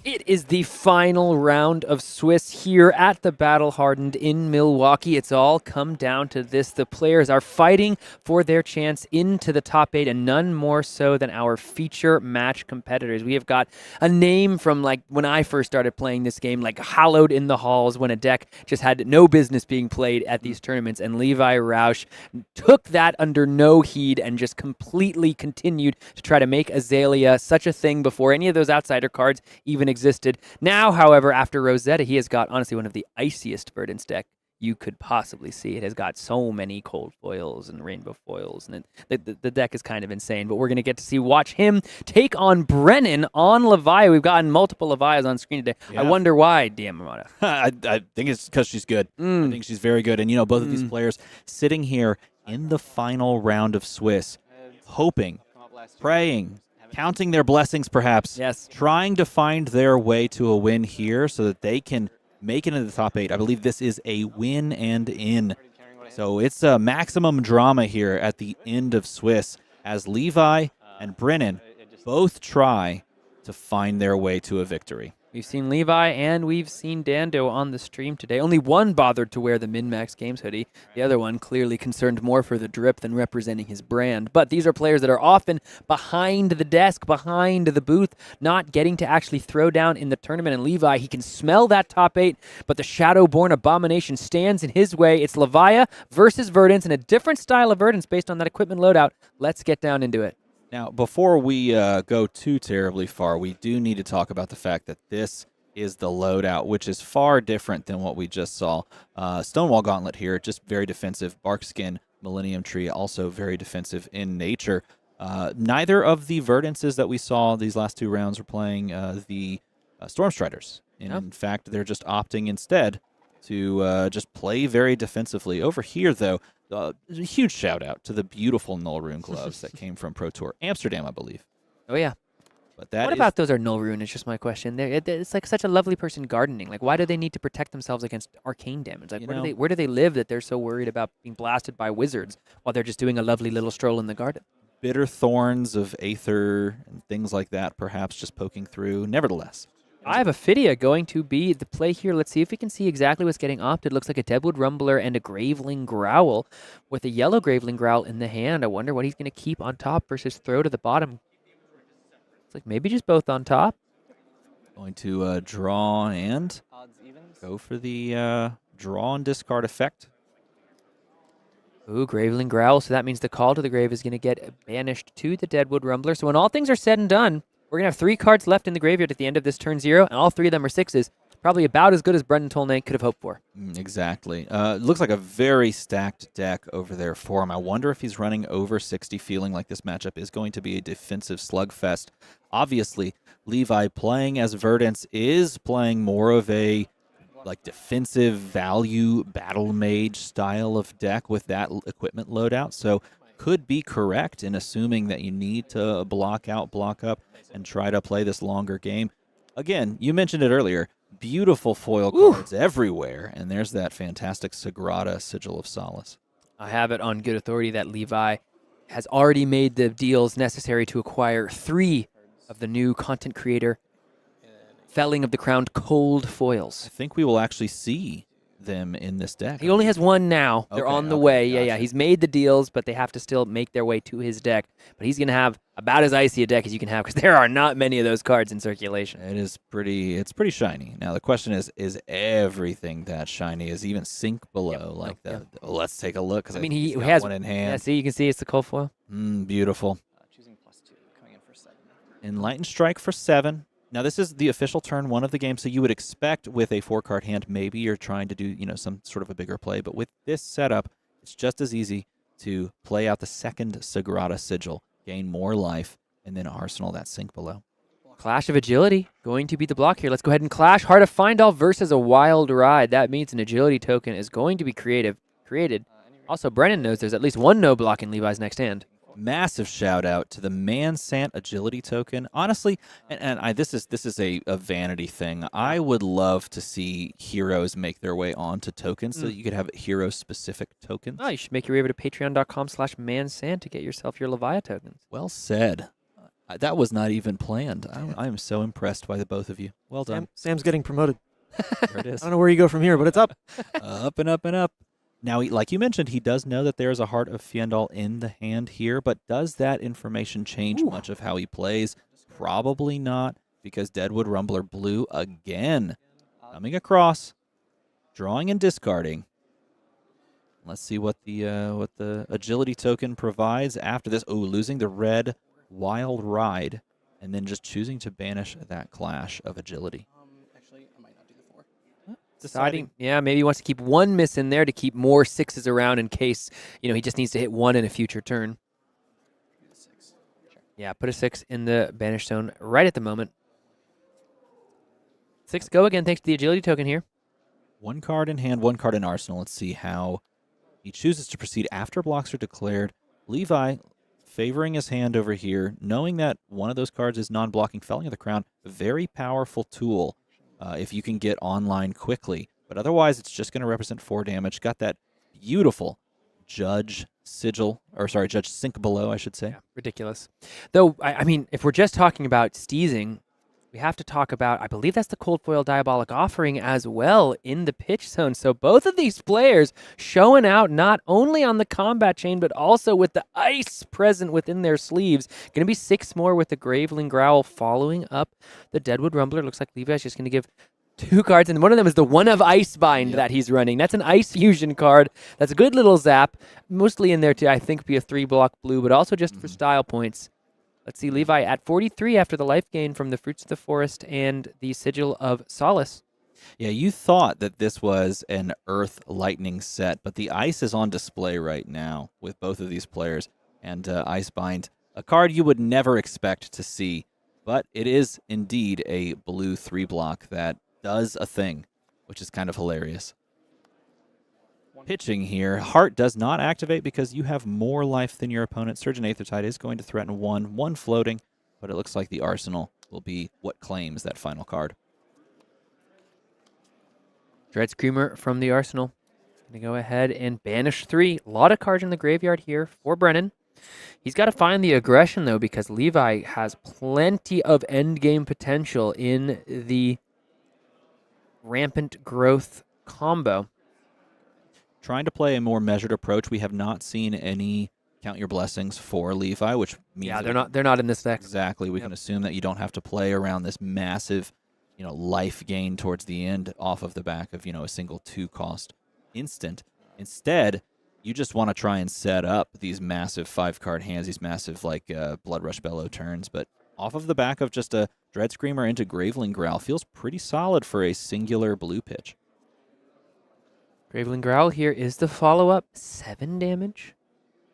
It is the final round of Swiss here at the Battle Hardened in Milwaukee. It's all come down to this. The players are fighting for their chance into the top 8, and none more so than our feature match competitors. We have got a name from like when I first started playing this game, like hallowed in the halls when a deck just had no business being played at these tournaments, and Levi Roush took that under no heed and just completely continued to try to make Azalea such a thing before any of those outsider cards even existed. Now, however, after Rosetta, he has got honestly one of the iciest Verdance deck you could possibly see. It has got so many cold foils and rainbow foils, and the deck is kind of insane. But we're going to get to watch him take on Brennan on Levia. We've gotten multiple Levias on screen today. Yeah. I wonder why, DMArmada. I think it's because she's good. I think she's very good. And, you know, both of these players sitting here in the final round of Swiss, hoping, praying, counting their blessings, perhaps. Yes. Trying to find their way to a win here so that they can make it into the top 8. I believe this is a win and in. So it's a maximum drama here at the end of Swiss as Levi and Brennan both try to find their way to a victory. We've seen Levi and we've seen Dando on the stream today. Only one bothered to wear the Min-Max Games hoodie. The other one clearly concerned more for the drip than representing his brand. But these are players that are often behind the desk, behind the booth, not getting to actually throw down in the tournament. And Levi, he can smell that top 8, but the Shadowborn Abomination stands in his way. It's Levia versus Verdance in a different style of Verdance based on that equipment loadout. Let's get down into it. Now, before we go too terribly far, we do need to talk about the fact that this is the loadout, which is far different than what we just saw. Stonewall Gauntlet here, just very defensive. Barkskin Millennium Tree, also very defensive in nature. Neither of the Verdances that we saw these last 2 rounds were playing the Stormstriders. In fact, they're just opting instead to just play very defensively. Over here, though, a huge shout out to the beautiful Null Rune gloves that came from Pro Tour Amsterdam, I believe. Oh, yeah. But that what about those are Null Rune? It's just my question. It's like such a lovely person gardening. Like, why do they need to protect themselves against arcane damage? Like, where do they live that they're so worried about being blasted by wizards while they're just doing a lovely little stroll in the garden? Bitter thorns of Aether and things like that, perhaps just poking through. Nevertheless. I have a Phidia going to be the play here. Let's see if we can see exactly what's getting opted. Looks like a Deadwood Rumbler and a Graveling Growl with a yellow Graveling Growl in the hand. I wonder what he's going to keep on top versus throw to the bottom. It's like maybe just both on top. Going to draw and go for the draw and discard effect. Ooh, Graveling Growl. So that means the Call to the Grave is going to get banished to the Deadwood Rumbler. So when all things are said and done, we're going to have 3 cards left in the graveyard at the end of this turn 0, and all 3 of them are 6s. Probably about as good as Brendan Tolnay could have hoped for. Exactly. It looks like a very stacked deck over there for him. I wonder if he's running over 60, feeling like this matchup is going to be a defensive slugfest. Obviously, Levi playing as Verdance is playing more of a like defensive value battle mage style of deck with that equipment loadout. So could be correct in assuming that you need to block out, block up, and try to play this longer game. Again, you mentioned it earlier, beautiful foil cards everywhere, and there's that fantastic Sagrada Sigil of Solace. I have it on good authority that Levi has already made the deals necessary to acquire 3 of the new content creator Felling of the Crowned cold foils. I think we will actually see them in this deck. He only has 1 now. They're on the way. Gotcha. Yeah. He's made the deals, but they have to still make their way to his deck. But he's going to have about as icy a deck as you can have because there are not many of those cards in circulation. It's pretty shiny. Now the question is everything that shiny? Is even sync below let's take a look. I mean, he got has 1 in hand. Yeah, see, you can see it's the cold foil. Beautiful. Choosing +2, coming in for 7. Enlightened Strike for 7. Now, this is the official turn 1 of the game, so you would expect with a 4-card hand, maybe you're trying to do, some sort of a bigger play. But with this setup, it's just as easy to play out the second Sagrada Sigil, gain more life, and then arsenal that sink below. Clash of Agility going to be the block here. Let's go ahead and clash. Heart of Findall versus a Wild Ride. That means an agility token is going to be created. Also, Brennan knows there's at least 1 no block in Levi's next hand. Massive shout out to the Mansant agility token. Honestly, this is a vanity thing. I would love to see heroes make their way onto tokens so that you could have hero specific tokens. Oh, you should make your way over to patreon.com/mansant to get yourself your Levia tokens. Well said. That was not even planned. I am so impressed by the both of you. Well done. Sam's getting promoted. There it is. I don't know where you go from here, but it's up. Up and up and up. Now, like you mentioned, he does know that there is a Heart of Fiendal in the hand here, but does that information change much of how he plays? Probably not, because Deadwood Rumbler Blue again coming across, drawing and discarding. Let's see what the agility token provides after this. Oh, losing the red Wild Ride, and then just choosing to banish that Clash of Agility. Actually, I might not do the 4. Deciding, yeah, maybe he wants to keep one miss in there to keep more 6s around in case, he just needs to hit 1 in a future turn. Do the 6. Sure. Yeah, put a 6 in the banish zone right at the moment. 6 go again thanks to the agility token here. 1 card in hand, 1 card in arsenal. Let's see how he chooses to proceed after blocks are declared. Levi favoring his hand over here, knowing that one of those cards is non-blocking. Felling of the Crown, a very powerful tool if you can get online quickly. But otherwise, it's just going to represent 4 damage. Got that beautiful Judge Sink Below, I should say. Yeah, ridiculous. Though, I mean, if we're just talking about steezing, we have to talk about, I believe that's the Cold Foil Diabolic Offering as well in the pitch zone. So both of these players showing out not only on the combat chain, but also with the ice present within their sleeves. Going to be 6 more with the Graveling Growl following up the Deadwood Rumbler. Looks like Levi's just going to give 2 cards, and one of them is the One of Icebind that he's running. That's an Ice Fusion card. That's a good little zap. Mostly in there to, I think, be a 3-block blue, but also just for style points. Let's see Levi at 43 after the life gain from the Fruits of the Forest and the Sigil of Solace. Yeah, you thought that this was an Earth Lightning set, but the ice is on display right now with both of these players. And Icebind, a card you would never expect to see, but it is indeed a blue 3-block that does a thing, which is kind of hilarious. Pitching here, Heart does not activate because you have more life than your opponent. Surgeon Aethertide is going to threaten 1 floating, but it looks like the Arsenal will be what claims that final card. Dread Screamer from the Arsenal. Going to go ahead and banish 3. A lot of cards in the graveyard here for Brennan. He's got to find the aggression, though, because Levi has plenty of endgame potential in the Rampant Growth combo. Trying to play a more measured approach. We have not seen any Count Your Blessings for Levi, which means they're not in this deck. Exactly. We can assume that you don't have to play around this massive, life gain towards the end off of the back of, a single 2-cost instant. Instead, you just want to try and set up these massive 5-card hands, these massive Blood Rush Bellow turns, but off of the back of just a Dread Screamer into Graveling Growl feels pretty solid for a singular blue pitch. Graveling Growl here is the follow-up. 7 damage.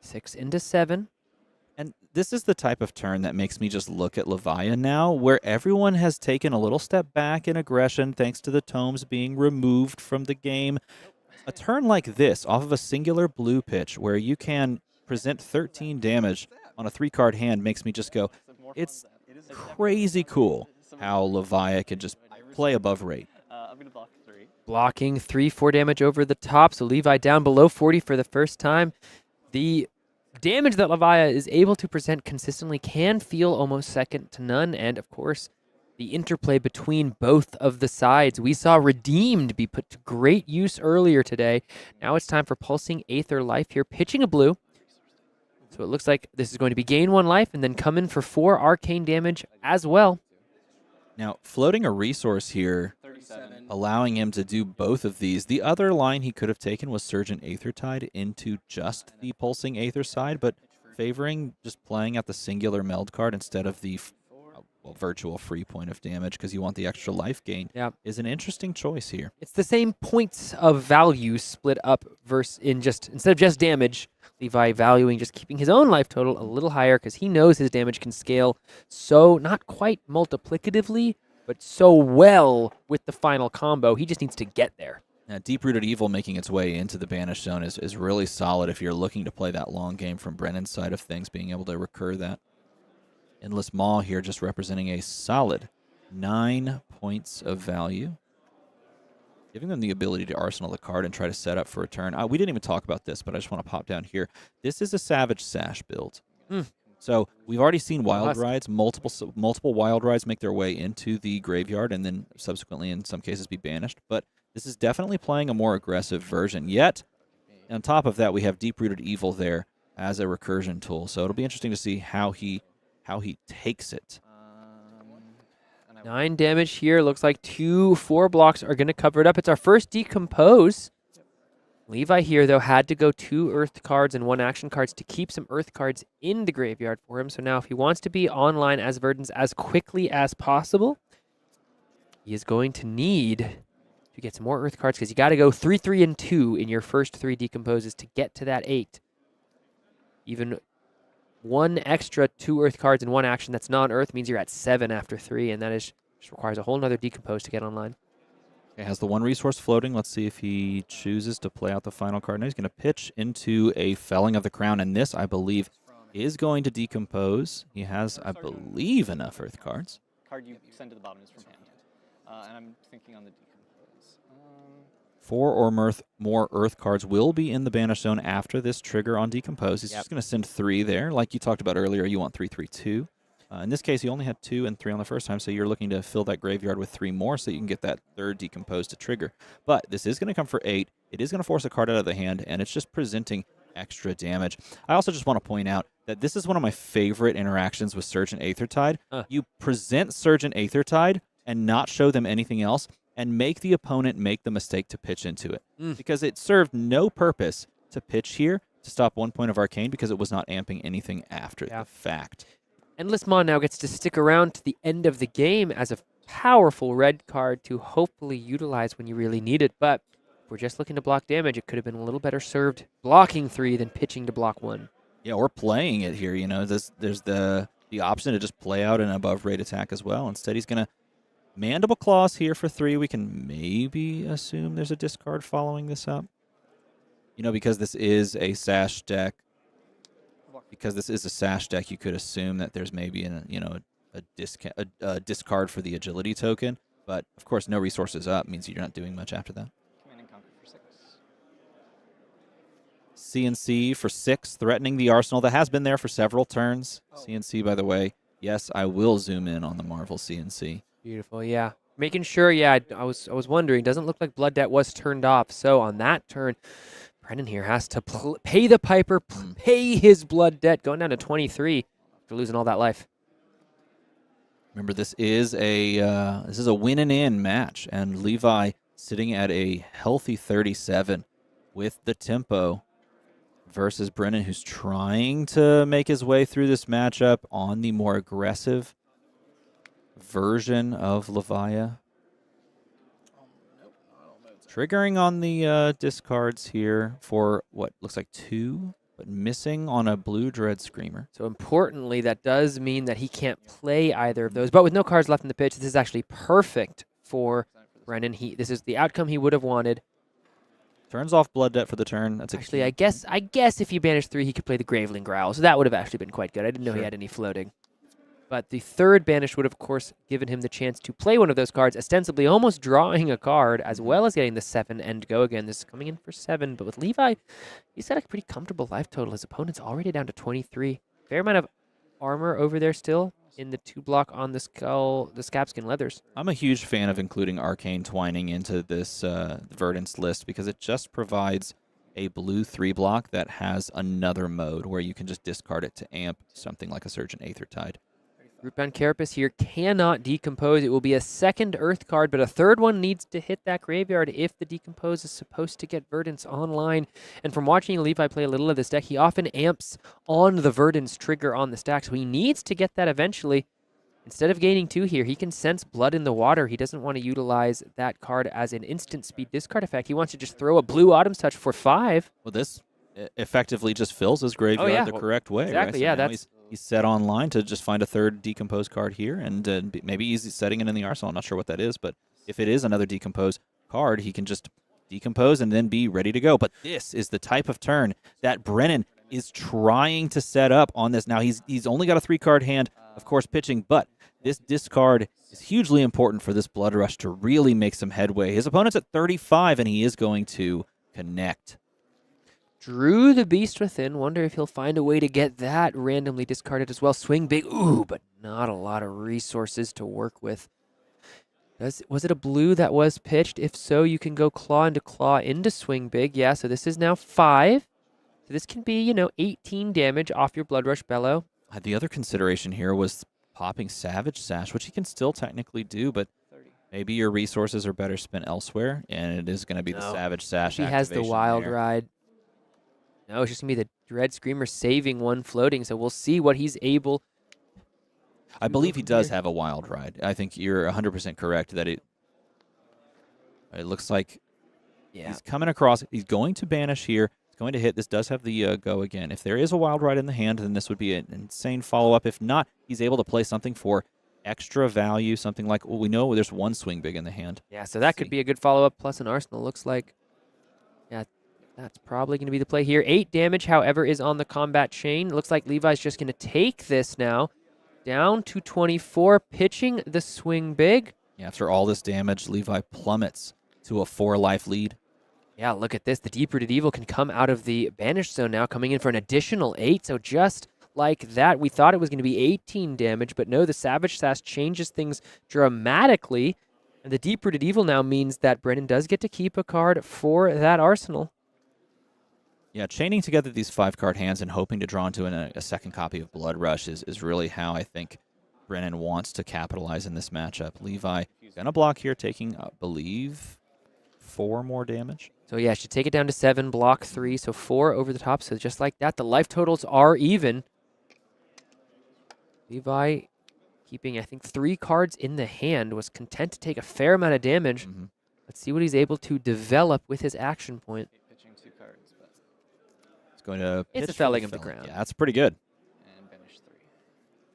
6 into 7. And this is the type of turn that makes me just look at Levia now, where everyone has taken a little step back in aggression thanks to the tomes being removed from the game. A turn like this, off of a singular blue pitch, where you can present 13 damage on a 3-card hand, makes me just go, it's crazy cool how Levia can just play above rate. I'm going to block 3. Blocking 3-4 damage over the top, so Levi down below 40 for the first time. The damage that Levia is able to present consistently can feel almost second to none, and of course, the interplay between both of the sides. We saw Redeemed be put to great use earlier today. Now it's time for Pulsing Aether Life here, pitching a blue. So it looks like this is going to be gain 1 life and then come in for 4 arcane damage as well. Now, floating a resource here, 37. allowing him to do both of these. The other line he could have taken was Surgeon Aethertide into just the Pulsing Aether side, but favoring just playing at the singular meld card instead of the virtual free point of damage because you want the extra life gain is an interesting choice here. It's the same points of value split up instead of just damage, Levi valuing just keeping his own life total a little higher because he knows his damage can scale so not quite multiplicatively, but so well with the final combo. He just needs to get there. Now, Deep-Rooted Evil making its way into the Banish Zone is really solid if you're looking to play that long game from Brennan's side of things, being able to recur that. Endless Maw here just representing a solid 9 points of value. Giving them the ability to arsenal the card and try to set up for a turn. We didn't even talk about this, but I just want to pop down here. This is a Savage Sash build. So we've already seen wild Must. rides, multiple wild rides make their way into the graveyard and then subsequently in some cases be banished. But this is definitely playing a more aggressive version. Yet, on top of that, we have Deep-Rooted Evil there as a recursion tool. So it'll be interesting to see how he takes it. 9 damage here. Looks like 4 blocks are going to cover it up. It's our first decompose. Levi here, though, had to go 2 earth cards and 1 action cards to keep some earth cards in the graveyard for him. So now if he wants to be online as Verdance as quickly as possible, he is going to need to get some more earth cards because you got to go 3, 3, and 2 in your first 3 decomposes to get to that 8. Even 1 extra 2 earth cards and 1 action that's non-earth means you're at 7 after 3, and that just requires a whole nother decompose to get online. It has the 1 resource floating. Let's see if he chooses to play out the final card. Now he's going to pitch into a Felling of the Crown, and this, I believe, is going to decompose. He has, I believe, enough earth cards. Card you send to the bottom is from hand. And I'm thinking on the decompose. 4 or more earth cards will be in the banish zone after this trigger on decompose. He's just going to send 3 there. Like you talked about earlier, you want 3, 3, 2. In this case, he only had 2 and 3 on the first time, so you're looking to fill that graveyard with 3 more so you can get that 3rd decompose to trigger. But this is going to come for 8. It is going to force a card out of the hand, and it's just presenting extra damage. I also just want to point out that this is one of my favorite interactions with Surge and Aethertide. You present Surge and Aethertide and not show them anything else, and make the opponent make the mistake to pitch into it. Because it served no purpose to pitch here to stop 1 point of Arcane because it was not amping anything after the fact. Endless Maw now gets to stick around to the end of the game as a powerful red card to hopefully utilize when you really need it. But if we're just looking to block damage, it could have been a little better served blocking 3 than pitching to block 1. Yeah, or playing it here. You know, there's the option to just play out an above rate attack as well. Instead, he's going to Mandible Claws here for 3. We can maybe assume there's a discard following this up. You know, because this is a Sash deck. Because this is a Sash deck, you could assume that there's maybe a discard for the agility token. But, of course, no resources up means you're not doing much after that. Command and Conquer for 6. CNC for 6, threatening the arsenal that has been there for several turns. CNC, by the way. Yes, I will zoom in on the Marvel CNC. Beautiful, yeah. Making sure, yeah, I was wondering. Doesn't look like Blood Debt was turned off. So on that turn, Brennan here has to pay the piper, pay his blood debt, going down to 23 after losing all that life. Remember, this is a win and in match, and Levi sitting at a healthy 37 with the tempo versus Brennan, who's trying to make his way through this matchup on the more aggressive version of Levia. Triggering on the discards here for what looks like 2, but missing on a blue Dread Screamer. So importantly, that does mean that he can't play either of those. But with no cards left in the pitch, this is actually perfect for Brennan. This is the outcome he would have wanted. Turns off Blood Debt for the turn. That's actually, I guess if he banished 3, he could play the Graveling Growl. So that would have actually been quite good. I didn't know he had any floating. But the 3rd banish would have, of course, given him the chance to play one of those cards, ostensibly almost drawing a card, as well as getting the 7 and go again. This is coming in for 7. But with Levi, he's got a pretty comfortable life total. His opponent's already down to 23. Fair amount of armor over there still in the 2 block on the skull, the Scabskin Leathers. I'm a huge fan of including Arcane Twining into this Verdance list because it just provides a blue 3 block that has another mode where you can just discard it to amp something like a Surge and Aethertide. Rootbound Carapace here cannot decompose. It will be a 2nd earth card, but a 3rd one needs to hit that graveyard if the decompose is supposed to get Verdance online. And from watching Levi play a little of this deck, he often amps on the Verdance trigger on the stack, so he needs to get that eventually. Instead of gaining 2 here, he can sense Blood in the Water. He doesn't want to utilize that card as an instant speed discard effect. He wants to just throw a blue Autumn's Touch for 5. Well, this effectively just fills his graveyard the correct way. Exactly, right? So yeah. He's set online to just find a 3rd decompose card here, and maybe he's setting it in the arsenal. I'm not sure what that is, but if it is another decompose card, he can just decompose and then be ready to go. But this is the type of turn that Brennan is trying to set up on this. Now, he's only got a 3-card hand, of course, pitching, but this discard is hugely important for this Blood Rush to really make some headway. His opponent's at 35, and he is going to connect. drew the Beast Within. Wonder if he'll find a way to get that randomly discarded as well. Swing big. Ooh, but not a lot of resources to work with. Was it a blue that was pitched? If so, you can go claw into swing big. Yeah, so this is now 5. So this can be, 18 damage off your Blood Rush Bellow. The other consideration here was popping Savage Sash, which he can still technically do, but 30. maybe your resources are better spent elsewhere, and it is going to be the No. Savage Sash He has the activation Wild there. Ride. No, it's just going to be the Dread Screamer saving one floating, so we'll see what he's able. I believe he does here. have a Wild Ride. I think you're 100% correct that it looks like he's coming across. He's going to banish here. He's going to hit. This does have the go again. If there is a Wild Ride in the hand, then this would be an insane follow-up. If not, he's able to play something for extra value, something like, well, we know there's one swing big in the hand. Yeah, so that could be a good follow-up plus an Arsenal. Looks like, yeah, that's probably going to be the play here. 8 damage, however, is on the combat chain. Looks like Levi's just going to take this now. Down to 24, pitching the swing big. Yeah, after all this damage, Levi plummets to a 4-life lead. Yeah, look at this. The Deep-Rooted Evil can come out of the banished zone now, coming in for an additional 8. So just like that, we thought it was going to be 18 damage, but no, the Savage Sash changes things dramatically. And the Deep-Rooted Evil now means that Brennan does get to keep a card for that Arsenal. Yeah, chaining together these 5-card hands and hoping to draw into a second copy of Blood Rush is really how I think Brennan wants to capitalize in this matchup. Levi going to block here, taking, I believe, 4 more damage. So yeah, should take it down to 7, block 3, so 4 over the top. So just like that, the life totals are even. Levi, keeping, I think, 3 cards in the hand, was content to take a fair amount of damage. Mm-hmm. Let's see what he's able to develop with his action point. Pitching 2 cards, but Going to It's pitch a for felling the of the felling. crown. Yeah, that's pretty good. and banish 3.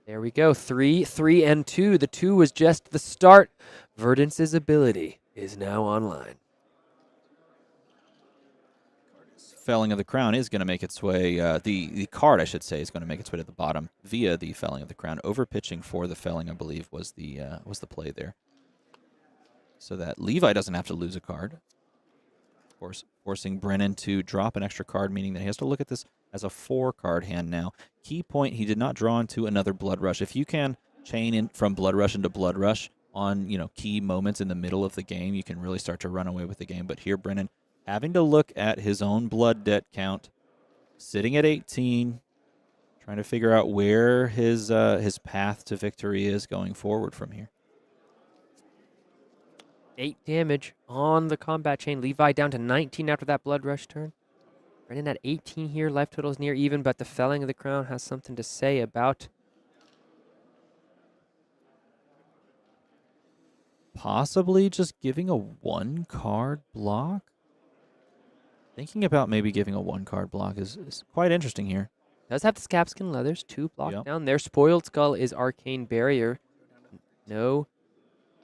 There we go. 3, 3, and 2. The 2 was just the start. Verdance's ability is now online. Felling of the Crown is going to make its way, the card, I should say, is going to make its way to the bottom via the Felling of the Crown. Overpitching for the Felling, I believe, was the play there. So that Levi doesn't have to lose a card. Of course, forcing Brennan to drop an extra card, meaning that he has to look at this as a 4-card hand now. Key point, he did not draw into another Blood Rush. If you can chain in from Blood Rush into Blood Rush on, key moments in the middle of the game, you can really start to run away with the game. But here, Brennan having to look at his own blood debt count, sitting at 18, trying to figure out where his path to victory is going forward from here. 8 damage on the combat chain. Levi down to 19 after that Blood Rush turn. Brennan at 18 here. Life total is near even, but the Felling of the Crown has something to say about Possibly just giving a 1-card block? Thinking about maybe giving a 1-card block is quite interesting here. Does have the Scabskin Leathers, 2 block Yep. down. Their Spoiled Skull is Arcane Barrier. No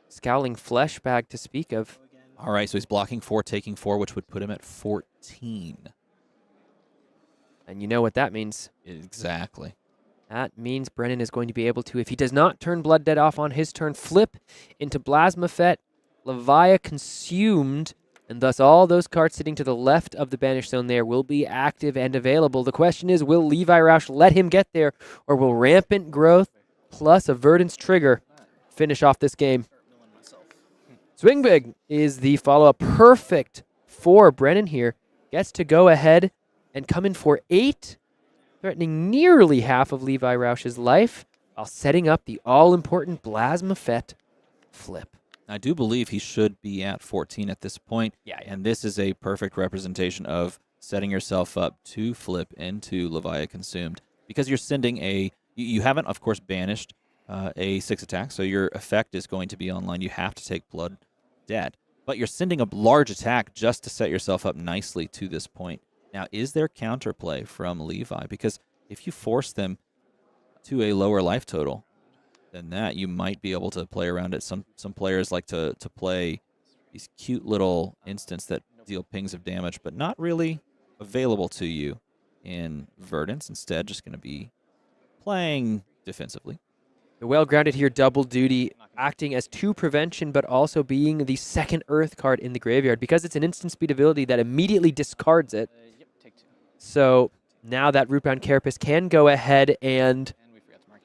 Scowling Flesh Bag to speak of. All right, so he's blocking 4, taking 4, which would put him at 14. And you know what that means. Exactly. That means Brennan is going to be able to, if he does not turn Blood Debt off on his turn, flip into Blasmafet, Levia Consumed, and thus all those cards sitting to the left of the banished zone there will be active and available. The question is, will Levi Roush let him get there, or will Rampant Growth plus a Verdance trigger finish off this game? Swing Big is the follow-up. Perfect for Brennan here. Gets to go ahead and come in for 8, threatening nearly half of Levi Roush's life, while setting up the all-important Blasmafet flip. I do believe he should be at 14 at this point. Yeah. And this is a perfect representation of setting yourself up to flip into Levia Consumed. Because you're sending you haven't, of course, banished a 6 attack, so your effect is going to be online. You have to take Blood Debt. But you're sending a large attack just to set yourself up nicely to this point. Now, is there counterplay from Levi? Because if you force them to a lower life total than that, you might be able to play around it. Some players like to play these cute little instants that deal pings of damage, but not really available to you in Verdance. Instead, just going to be playing defensively. The well-grounded here, double duty, acting as 2 prevention, but also being the second Earth card in the graveyard. Because it's an instant speed ability that immediately discards it. Yep, take 2. So now that Rootbound Carapace can go ahead and And we forgot to mark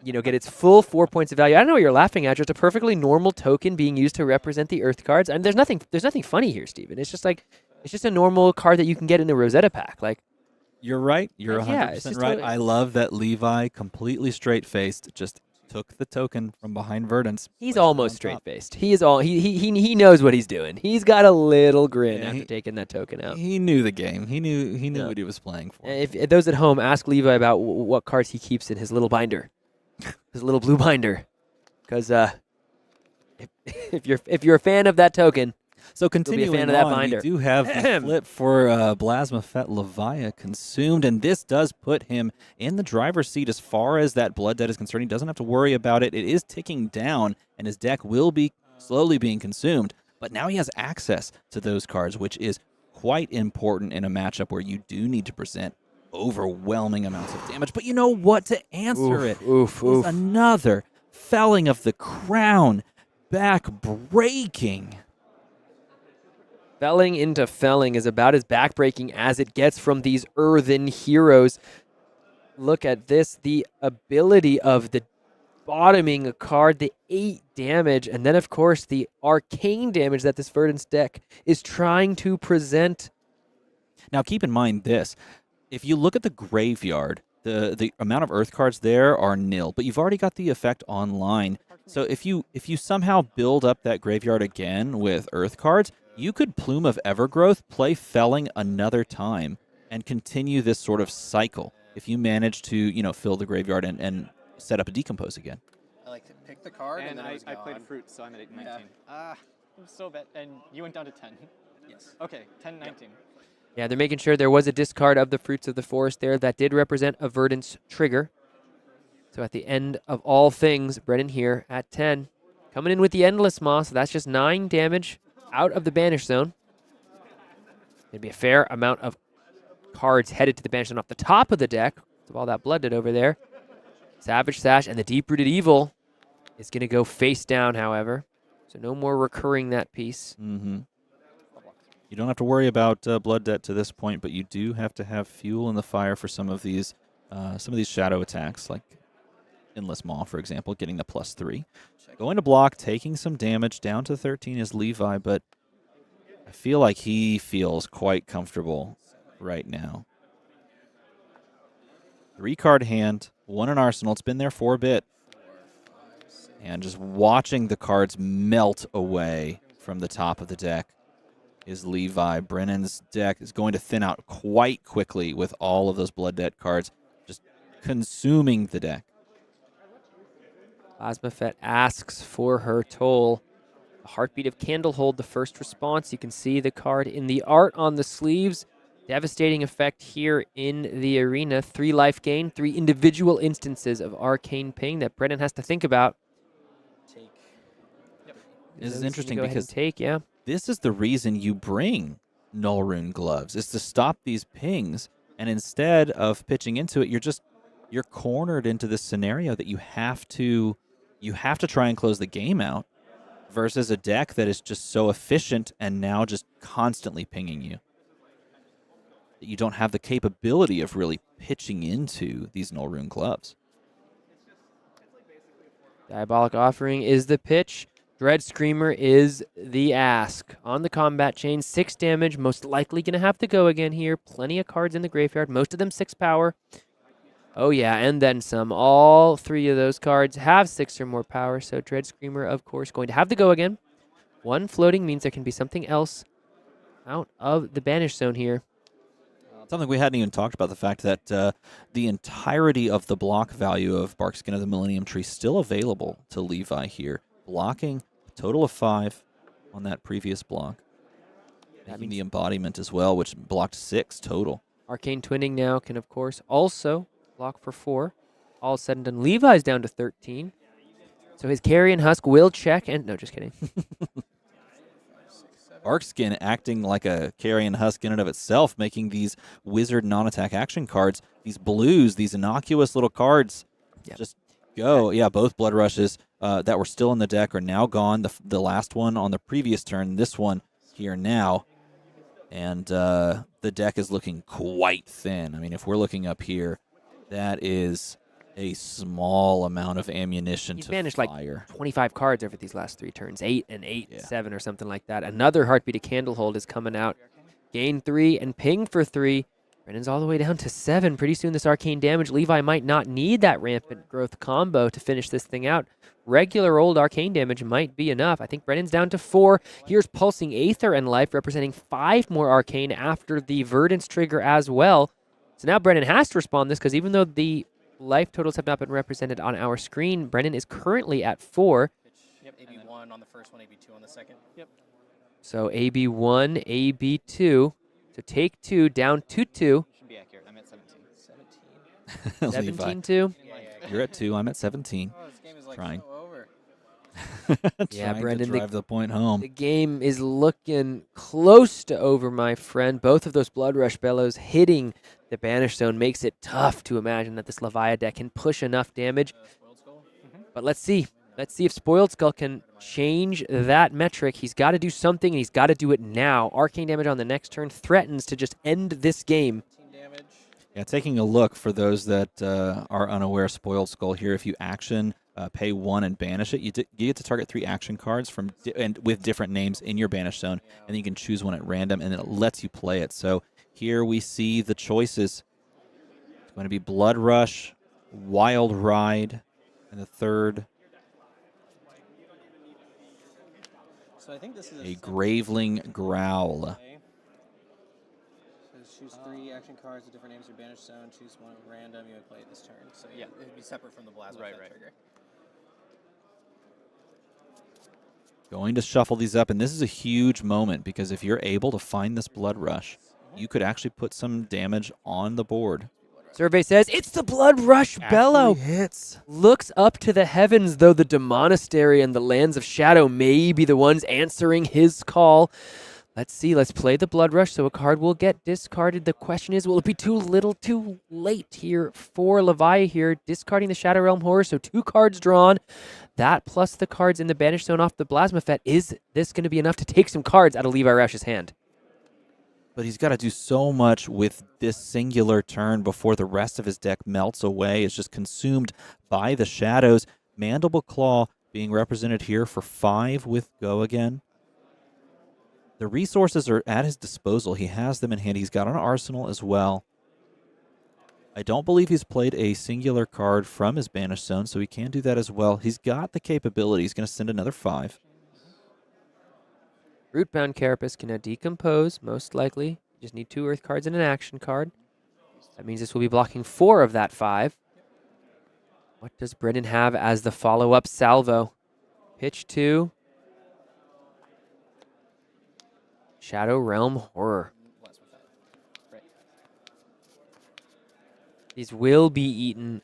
your damage. get its full 4 points of value. I don't know what you're laughing at. Just a perfectly normal token being used to represent the Earth cards. And there's nothing funny here, Steven. It's just a normal card that you can get in a Rosetta pack. Like, You're right. You're Yeah, 100% it's just right. totally- I love that Levi, completely straight-faced, just took the token from behind Verdance. he's placed it almost on straight top. faced. He knows what he's doing. He's got a little grin Yeah, after taking that token out. He knew the game. He knew Yeah. what he was playing for. If those at home, ask Levi about what cards he keeps in his little binder, his little blue binder, because if you're a fan of that token, So a continuing fan of that on, binder. we do have the flip for Blasmafet Levia consumed, and this does put him in the driver's seat as far as that blood debt is concerned. He doesn't have to worry about it. It is ticking down, and his deck will be slowly being consumed. But now he has access to those cards, which is quite important in a matchup where you do need to present overwhelming amounts of damage. But you know what? To answer it oof, is oof. another felling of the crown, back-breaking. Felling into felling is about as backbreaking as it gets from these earthen heroes. Look at this, the ability of the bottoming a card, the 8 damage, and then of course the arcane damage that this Verdance deck is trying to present. Now, keep in mind this. If you look at the graveyard, the amount of Earth cards there are nil, but you've already got the effect online. So if you somehow build up that graveyard again with Earth cards, you could Plume of Evergrowth, play Felling another time, and continue this sort of cycle if you manage to, fill the graveyard and set up a Decompose again. I like to pick the card and, And then it was I played gone. fruit, so I'm at 19. Yeah. I'm so bad. And you went down to 10. Yes. Okay, 10, 19. Yeah, they're making sure there was a discard of the Fruits of the Forest there that did represent a Verdance trigger. So at the end of all things, Brennan here at 10. Coming in with the Endless Maw, so that's just 9 damage out of the Banish Zone. There'd be a fair amount of cards headed to the Banish Zone off the top of the deck. So all that blooded over there. Savage Sash and the Deep-Rooted Evil is going to go face down, however. So no more recurring that piece. Mm-hmm. You don't have to worry about blood debt to this point, but you do have to have fuel in the fire for some of these shadow attacks, like Endless Maw, for example, getting the +3. Going to block, taking some damage, down to 13 is Levi, but I feel like he feels quite comfortable right now. 3-card hand, 1 in Arsenal. It's been there for a bit. And just watching the cards melt away from the top of the deck is Levi. Brennan's deck is going to thin out quite quickly with all of those blood debt cards just consuming the deck. Plasmafet asks for her toll. The Heartbeat of Candlehold, the first response. You can see the card in the art on the sleeves. Devastating effect here in the arena. 3 life gain, 3 individual instances of arcane ping that Brennan has to think about. Take. This is Those interesting go ahead and because take, yeah. this is the reason you bring Null Rune Gloves, is to stop these pings. And instead of pitching into it, you're cornered into this scenario that you have to try and close the game out versus a deck that is just so efficient and now just constantly pinging you. That you don't have the capability of really pitching into these Null Rune Gloves. Diabolic Offering is the pitch. Dread Screamer is the ask. On the combat chain, 6 damage. Most likely going to have to go again here. Plenty of cards in the graveyard. Most of them 6 power. Oh yeah, and then some. All 3 of those cards have 6 or more power. So Dread Screamer, of course, going to have to go again. 1 floating means there can be something else out of the Banish Zone here. Something we hadn't even talked about, the fact that the entirety of the block value of Barkskin of the Millennium Tree still available to Levi here. Blocking a total of 5 on that previous block. That Making means the embodiment as well, which blocked 6 total. Arcane Twinning now can, of course, also block for 4. All said and done, Levi's down to 13. So his Carrion Husk will check and... No, just kidding. Barkskin acting like a Carrion Husk in and of itself, making these wizard non-attack action cards, these blues, these innocuous little cards, Yep. just go. Yeah, both Blood Rushes that were still in the deck are now gone. The last one on the previous turn, this one here now. And the deck is looking quite thin. I mean, if we're looking up here, that is a small amount of ammunition He's to banished fire. like 25 cards over these last 3 turns. 8 and 8, Yeah. 7 or something like that. Another Heartbeat of Candlehold is coming out. Gain 3 and ping for 3. Brennan's all the way down to 7. Pretty soon this arcane damage. Levi might not need that rampant growth combo to finish this thing out. Regular old arcane damage might be enough. I think Brennan's down to 4. Here's Pulsing Aether and Life, representing 5 more arcane after the Verdance trigger as well. So now Brennan has to respond this, because even though the life totals have not been represented on our screen, Brennan is currently at 4. Yep, AB1 on the first one, AB2 on the second. Yep. So AB1, AB2. So take 2, down to 2. Should be accurate. I'm at 17. 17. Levi, 17-2. Yeah. you're at 2. I'm at 17. Oh, this game is like Trying. so over. Yeah, Trying Brendan, to drive the point home. The game is looking close to over, my friend. Both of those Blood Rush Bellows hitting the Banish Zone makes it tough to imagine that this Levia deck can push enough damage. Spoiled Skull. But let's see. Let's see if Spoiled Skull can change that metric. He's got to do something, and he's got to do it now. Arcane damage on the next turn threatens to just end this game. Team damage. Yeah, taking a look for those that are unaware, Spoiled Skull here. If you action, pay 1 and banish it, you get to target 3 action cards from and with different names in your banish zone, and then you can choose one at random, and then it lets you play it. So here we see the choices. It's going to be Blood Rush, Wild Ride, and the third, So I think this is a Graveling Growl. Okay. So choose 3 action cards with different names for Banished Zone. Choose one at random. You would play it this turn. So yeah, it would be separate from the Plasma Right, Effect right. trigger. Going to shuffle these up, and this is a huge moment, because if you're able to find this Blood Rush, you could actually put some damage on the board. Survey says it's the Blood Rush Bellow. Actually hits. Looks up to the heavens, though the Demonastery and the Lands of Shadow may be the ones answering his call. Let's see. Let's play the Blood Rush, so a card will get discarded. The question is, will it be too little, too late here for Levia here, discarding the Shadow Realm Horror, so 2 cards drawn. That plus the cards in the Banished Zone off the Plasma Fet. Is this going to be enough to take some cards out of Levi Rausch's hand? But he's got to do so much with this singular turn before the rest of his deck melts away. It's just consumed by the shadows. Mandible Claw being represented here for 5 with Go Again. The resources are at his disposal. He has them in hand. He's got an arsenal as well. I don't believe he's played a singular card from his Banished Zone, so he can do that as well. He's got the capability. He's going to send another 5. Rootbound Carapace can now decompose, most likely. You just need 2 Earth cards and an action card. That means this will be blocking 4 of that 5. What does Brennan have as the follow-up salvo? Pitch 2. Shadow Realm Horror. Plasma Effect. Right. These will be eaten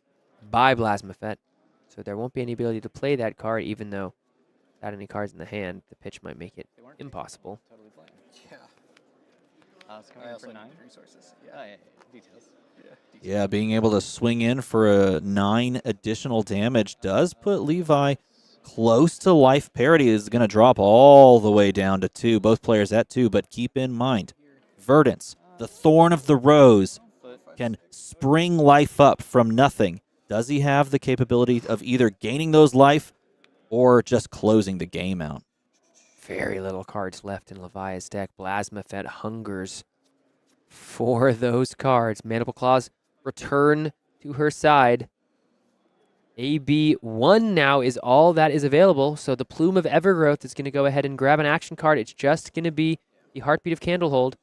by Plasma Fet, so there won't be any ability to play that card, even though without any cards in the hand, the pitch might make it They weren't impossible. totally playing. Yeah. It's coming I in also for need 9. resources. Oh, Yeah. yeah, details. Yeah, being able to swing in for a 9 additional damage does put Levi close to life parity. Is going to drop all the way down to 2. Both players at 2, but keep in mind, Verdance, the Thorn of the Rose, can spring life up from nothing. Does he have the capability of either gaining those life or just closing the game out? Very little cards left in Levia's deck. Plasma Fet hungers for those cards. Mandible Claws return to her side. AB1 now is all that is available, so the Plume of Evergrowth is going to go ahead and grab an action card. It's just going to be the Heartbeat of Candlehold.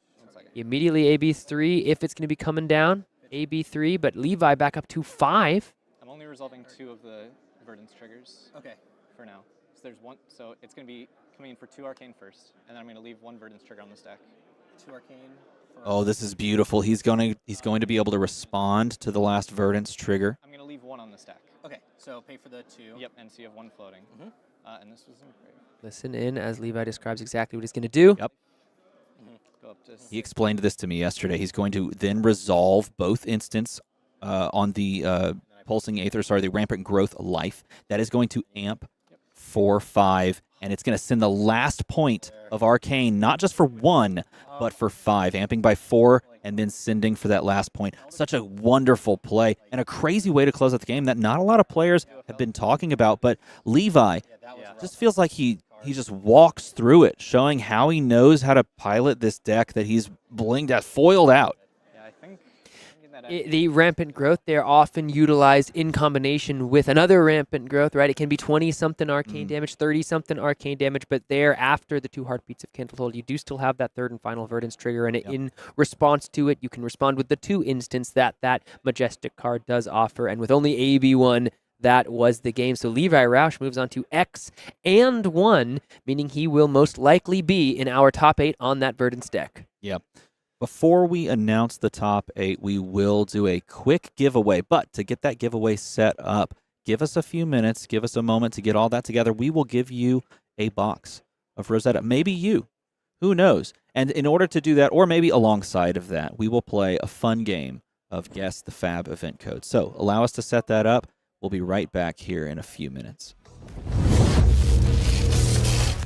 Immediately AB3, if it's going to be coming down. AB3, but Levi back up to 5. I'm only resolving 2 of the Verdance triggers Okay. for now. So there's 1. So it's going to be coming in for 2 Arcane first, and then I'm going to leave 1 Verdance trigger on the stack. 2 arcane. For Oh, this is beautiful. He's going to be able to respond to the last Verdance trigger. I'm going to leave 1 on the stack. Okay, so pay for the 2. Yep, and so you have 1 floating. Mhm. And this was great. Listen in as Levi describes exactly what he's going to do. Yep. Go up to He explained this to me yesterday. He's going to then resolve both instants on the Pulsing Aether, the Rampant Growth life. That is going to amp 4-5, and it's going to send the last point of Arcane, not just for 1, but for 5, amping by 4 and then sending for that last point. Such a wonderful play and a crazy way to close out the game that not a lot of players have been talking about, but Levi just feels like he just walks through it, showing how he knows how to pilot this deck that he's blinged out, foiled out. Yeah, I think The rampant growth, they're often utilized in combination with another rampant growth, right? It can be 20-something arcane damage, 30-something arcane damage, but there, after the 2 Heartbeats of Candlehold, you do still have that third and final Verdance trigger, and in response to it, you can respond with the 2 instants that Majestic card does offer, and with only AB1, that was the game. So Levi Roush moves on to X and 1, meaning he will most likely be in our top 8 on that Verdance deck. Yep. Before we announce the top 8, we will do a quick giveaway. But to get that giveaway set up, give us a few minutes, give us a moment to get all that together. We will give you a box of Rosetta. Maybe you. Who knows? And in order to do that, or maybe alongside of that, we will play a fun game of Guess the Fab event code. So allow us to set that up. We'll be right back here in a few minutes.